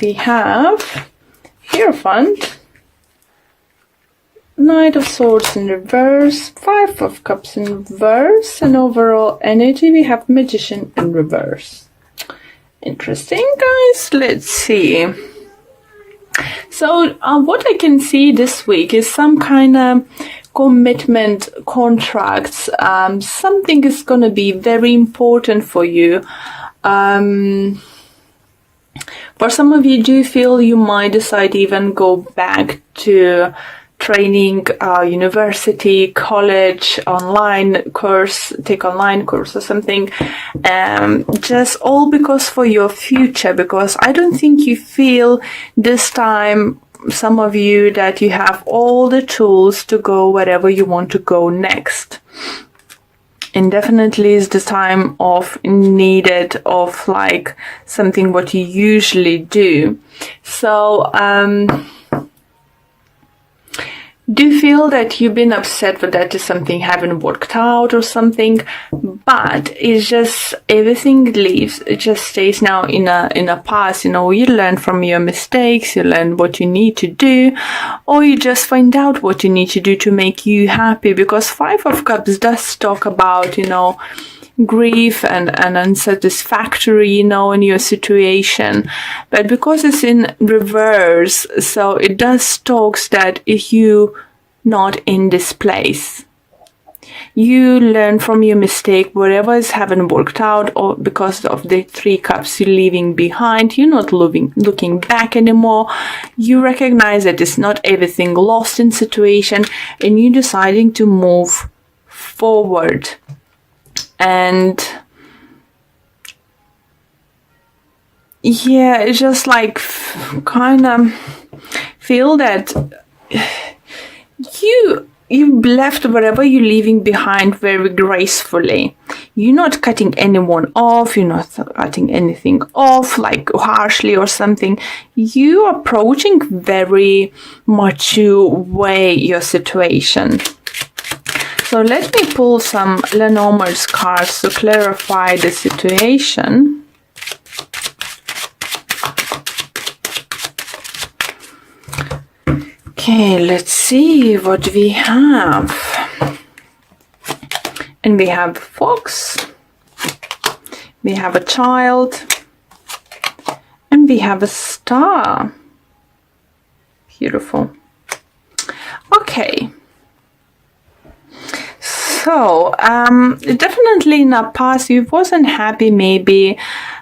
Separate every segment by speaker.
Speaker 1: We have Hierophant, Knight of Swords in reverse, Five of Cups in reverse, and overall energy we have Magician in reverse. Interesting, guys. Let's see. So what I can see this week is some kind of commitment, contracts. Something is going to be very important for you. For some of you, do feel you might decide to even go back to training, university, college, online course, take online course or something, just all because for your future, because I don't think you feel this time, some of you, that you have all the tools to go wherever you want to go next. And definitely is the time of needed of like something what you usually do. So, do you feel that you've been upset with that something haven't worked out or something, but it's just everything leaves, it just stays now in a past. You learn from your mistakes, you learn what you need to do, or you just find out what you need to do to make you happy, because Five of Cups does talk about, grief and unsatisfactory, in your situation. But because it's in reverse, so it does talks that if you not in this place, you learn from your mistake, whatever is haven't worked out, or because of the Three Cups you're leaving behind, you're not looking back anymore. You recognize that it's not everything lost in situation, and you're deciding to move forward. And yeah, it's just like kind of feel that you left whatever you're leaving behind very gracefully. You're not cutting anyone off, you're not cutting anything off like harshly or something. You are approaching very mature way your situation. So let me pull some Lenormand's cards to clarify the situation. Okay, let's see what we have. And we have a fox, we have a child, and we have a star. Beautiful. Okay. So, definitely in the past you wasn't happy maybe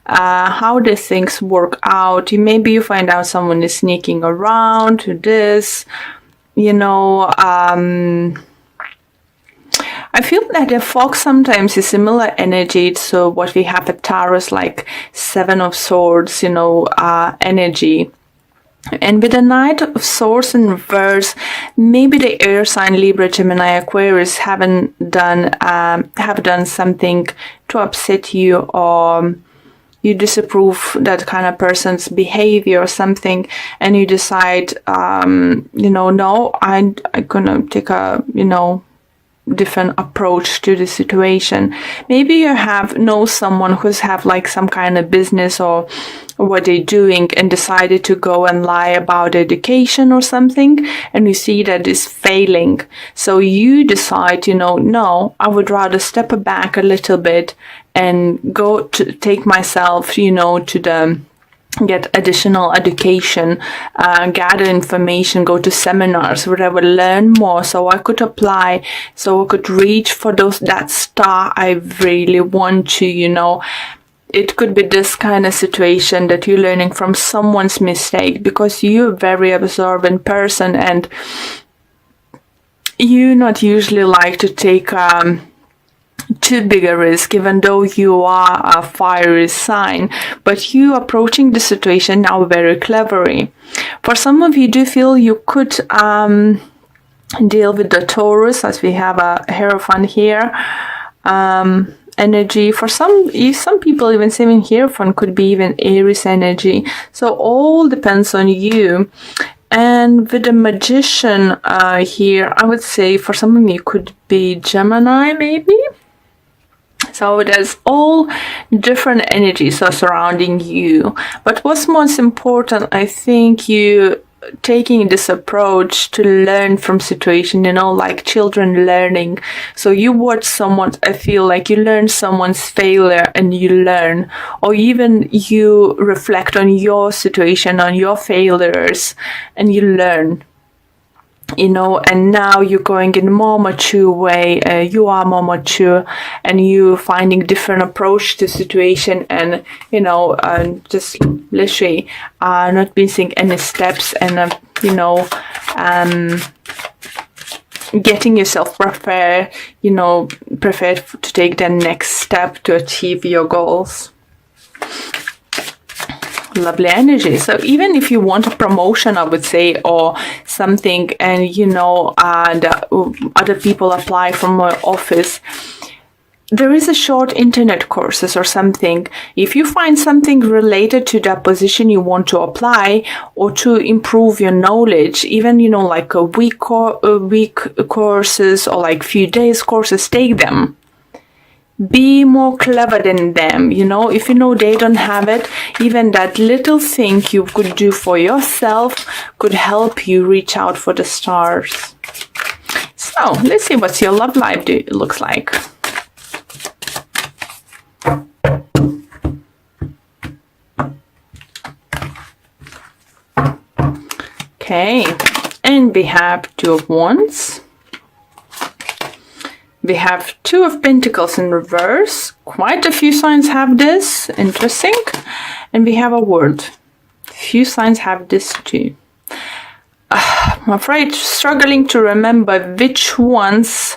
Speaker 1: how the things work out. Maybe you find out someone is sneaking around to this, I feel that the fox sometimes is similar energy to what we have at Taurus, like Seven of Swords, energy. And with the Knight of Swords in reverse, maybe the air sign Libra, Gemini, Aquarius have done something to upset you, or you disapprove that kind of person's behavior or something, and you decide, no, I'm gonna take a, different approach to the situation. Maybe you know someone who's have like some kind of business or what they're doing, and decided to go and lie about education or something, and you see that is failing. So you decide, no, I would rather step back a little bit and go to take myself, to get additional education, gather information, go to seminars where I would learn more, so I could apply, so I could reach for that star I really want to, It could be this kind of situation that you're learning from someone's mistake, because you're a very observant person and you not usually like to take too big a risk, even though you are a fiery sign, but you approaching the situation now very cleverly. For some of you, do feel you could deal with the Taurus, as we have a Hierophant here, energy. For some people, even Seven Hierophant could be even Aries energy. So all depends on you. And with the Magician here, I would say for some of you could be Gemini maybe. So there's all different energies are surrounding you. But what's most important, I think, you taking this approach to learn from situation, like children learning. So you watch someone, I feel like you learn someone's failure and you learn, or even you reflect on your situation, on your failures, and you learn. And now you're going in a more mature way, you are more mature, and you finding different approach to situation, and just literally not missing any steps, and getting yourself prepared to take the next step to achieve your goals. Lovely energy. So even if you want a promotion, I would say, or something, and and other people apply from my office, there is a short internet courses or something. If you find something related to that position you want to apply, or to improve your knowledge, even like a week courses, or like few days courses, take them. Be more clever than them, if they don't have it, even that little thing you could do for yourself could help you reach out for the stars. So let's see what your love life looks like. Okay, and we have Two of Wands. We have Two of Pentacles in reverse. Quite a few signs have this. Interesting. And we have a World. Few signs have this too. I'm afraid struggling to remember which ones.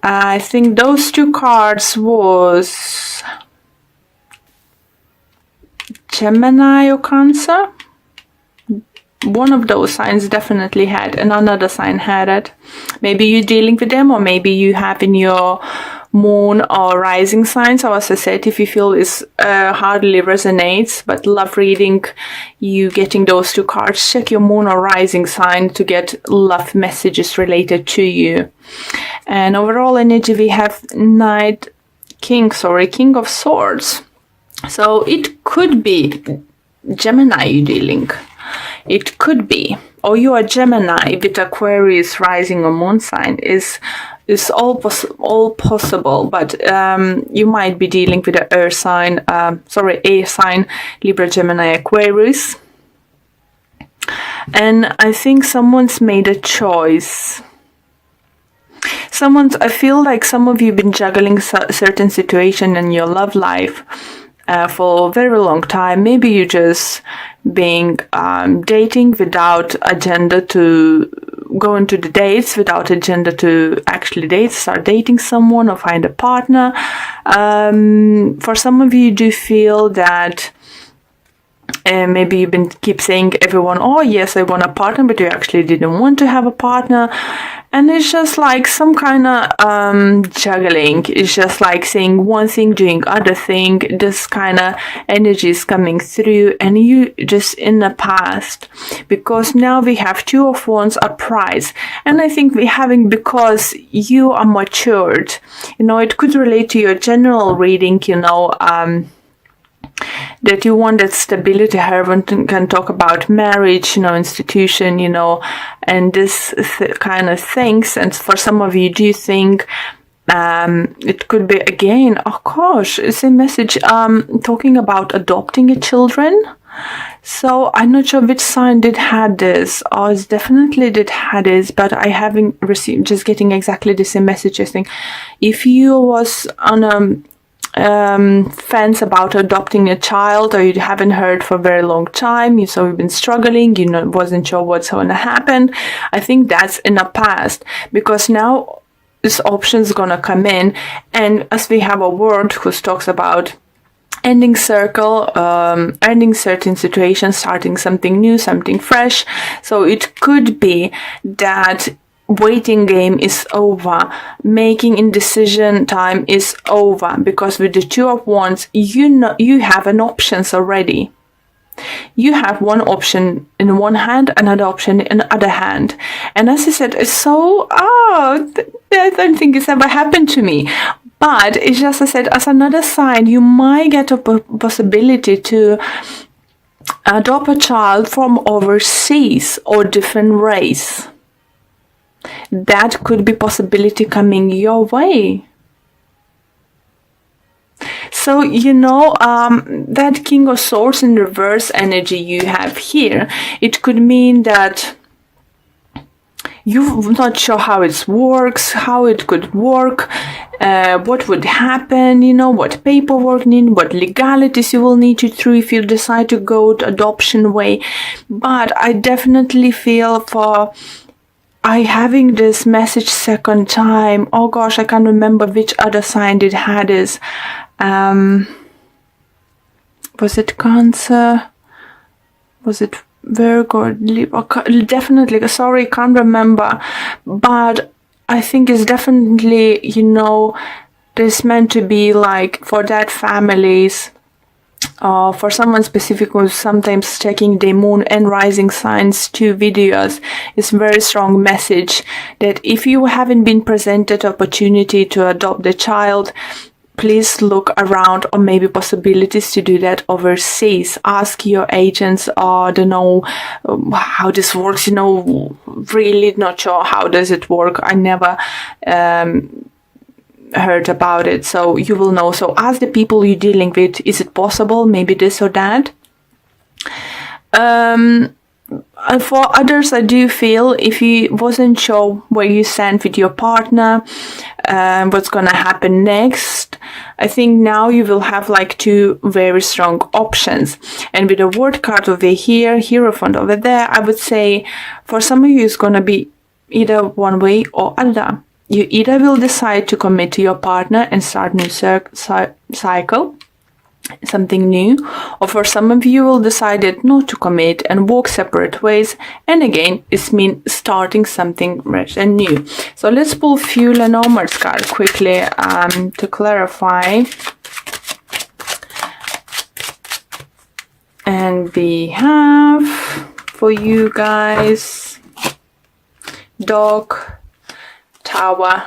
Speaker 1: I think those two cards was Gemini or Cancer. One of those signs definitely had, and another sign had it. Maybe you're dealing with them, or maybe you have in your moon or rising sign. So as I said, if you feel this hardly resonates, but love reading, you getting those two cards, check your moon or rising sign to get love messages related to you. And overall energy, we have King of Swords. So it could be Gemini you're dealing. It could be, or you are Gemini with Aquarius rising or moon sign, is all possible, but you might be dealing with a air sign, Libra, Gemini, Aquarius. And I think someone's made a choice. I feel like some of you have been juggling certain situation in your love life for a very long time. Maybe you just being dating without agenda to go into the dates, without agenda to actually date, start dating someone or find a partner. For some of you, do feel that maybe you've been keep saying everyone, oh yes, I want a partner, but you actually didn't want to have a partner. And it's just like some kind of juggling. It's just like saying one thing, doing other thing. This kind of energy is coming through, and you just in the past, because now we have Two of Wands, a prize. And I think we're having, because you are matured, it could relate to your general reading, that you want that stability. Everyone can talk about marriage, institution, and this kind of things. And for some of you, do you think it could be, again, oh gosh, it's a message talking about adopting a children. So I'm not sure which sign did had this, or it's definitely did had this, but I haven't received, just getting exactly the same message. I think if you was on a fence about adopting a child, or you haven't heard for a very long time, so you've been struggling, wasn't sure what's going to happen, I think that's in the past, because now this option is going to come in. And as we have a word who talks about ending circle, ending certain situations, starting something new, something fresh. So it could be that waiting game is over, making indecision time is over, because with the Two of Wands, you have an options already. You have one option in one hand, another option in the other hand. And as I said, it's so, I don't think it's ever happened to me. But it's just, I said, as another sign, you might get a possibility to adopt a child from overseas or different race. That could be possibility coming your way. So, that King of Swords in reverse energy you have here, it could mean that you're not sure how it works, how it could work, what would happen, what paperwork need, what legalities you will need to through if you decide to go the adoption way. But I definitely feel for having this message second time. Oh gosh, I can't remember which other sign it had is. Was it Cancer? Was it Virgo? Definitely, sorry, can't remember. But I think it's definitely, this meant to be like for that families, for someone specific who's sometimes checking their moon and rising signs 2 videos, is very strong message that if you haven't been presented opportunity to adopt the child, please look around or maybe possibilities to do that overseas. Ask your agents or don't know how this works, really not sure how does it work. I never heard about it, so you will know. So ask the people you're dealing with, is it possible, maybe this or that. And for others, I do feel if you wasn't sure where you stand with your partner, what's gonna happen next, I think now you will have like 2 very strong options. And with the word card over here, Hierophant over there, I would say for some of you it's gonna be either one way or other. You either will decide to commit to your partner and start new cycle, something new, or for some of you will decide not to commit and walk separate ways, and again it means starting something fresh and new. So let's pull few Lenormand's card quickly to clarify. And we have for you guys Dog, Tower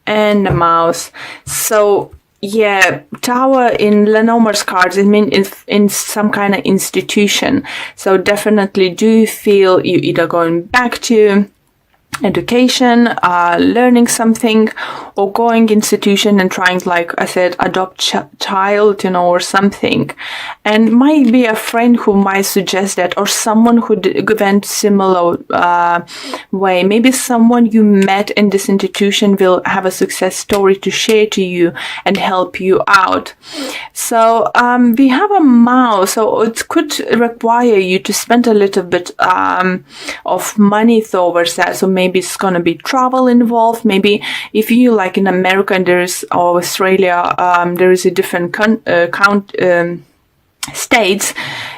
Speaker 1: and the Mouse. So yeah, Tower in Lenormand's cards, it means in some kind of institution. So definitely do feel you either going back to education, learning something, or going institution and trying, like I said, adopt child, or something. And might be a friend who might suggest that, or someone who went similar way. Maybe someone you met in this institution will have a success story to share to you and help you out. So we have a Mouse, so it could require you to spend a little bit of money towards that. So maybe it's gonna be travel involved. Maybe if you like in America and or Australia, there is a different states,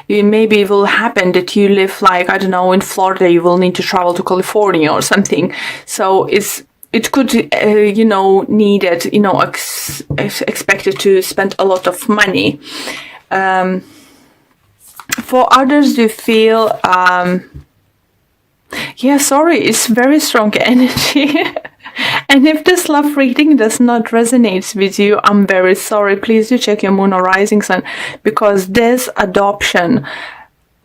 Speaker 1: maybe it will happen that you live like, I don't know, in Florida, you will need to travel to California or something. So it could, need it, expected to spend a lot of money. For others, you feel, it's very strong energy. And if this love reading does not resonate with you, I'm very sorry. Please do check your moon or rising sun, because this adoption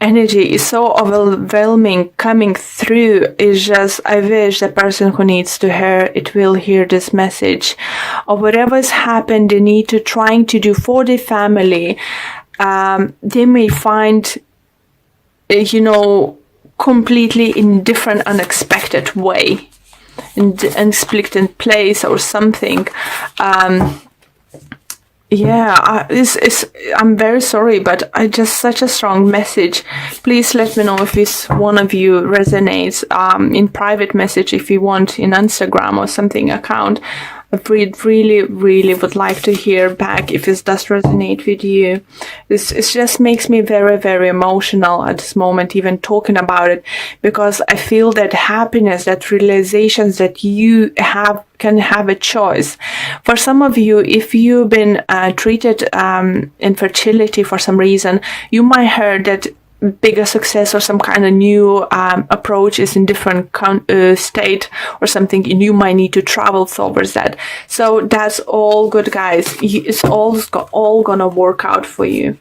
Speaker 1: energy is so overwhelming coming through. It's just, I wish the person who needs to hear it will hear this message, or whatever has happened they need to trying to do for their family. They may find, completely in different unexpected way, and split in place or something. I'm very sorry, but I just such a strong message. Please let me know if this one of you resonates in private message, if you want, in Instagram or something account. I really would like to hear back if this does resonate with you. It just makes me very emotional at this moment, even talking about it, because I feel that happiness, that realizations that you can have a choice. For some of you, if you've been treated infertility for some reason, you might heard that bigger success or some kind of new approach is in different state or something, and you might need to travel towards that. So that's all good, guys. It's all gonna work out for you.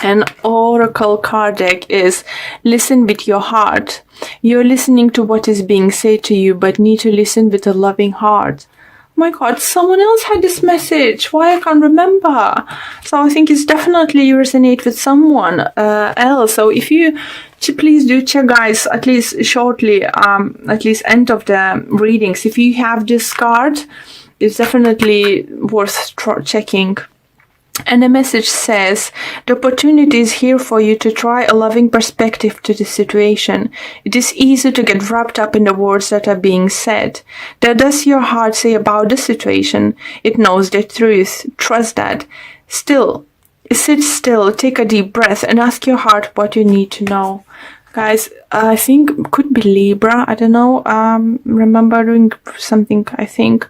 Speaker 1: And oracle card deck is listen with your heart. You're listening to what is being said to you, but need to listen with a loving heart. My God, someone else had this message. Why I can't remember? So I think it's definitely you resonate with someone else. So if you please do check, guys, at least shortly, at least end of the readings. If you have this card, it's definitely worth checking. And the message says, the opportunity is here for you to try a loving perspective to the situation. It is easy to get wrapped up in the words that are being said. What does your heart say about the situation? It knows the truth. Trust that. Still, sit still, take a deep breath, and ask your heart what you need to know. Guys, I think could be Libra. I don't know. Remember doing something, I think.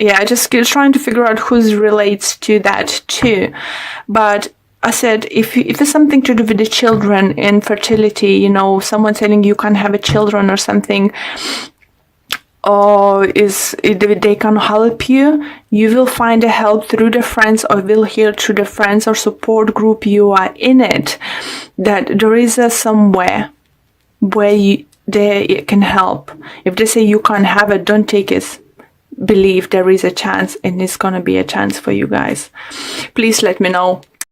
Speaker 1: Yeah, just trying to figure out who relates to that too. But I said, if it's something to do with the children, infertility, you know, someone telling you can't have a children or something, or they can help you, you will find a help through the friends, or will hear through the friends or support group you are in it, that there is somewhere where they can help. If they say you can't have it, don't take it. Believe there is a chance, and it's gonna be a chance for you guys. Please let me know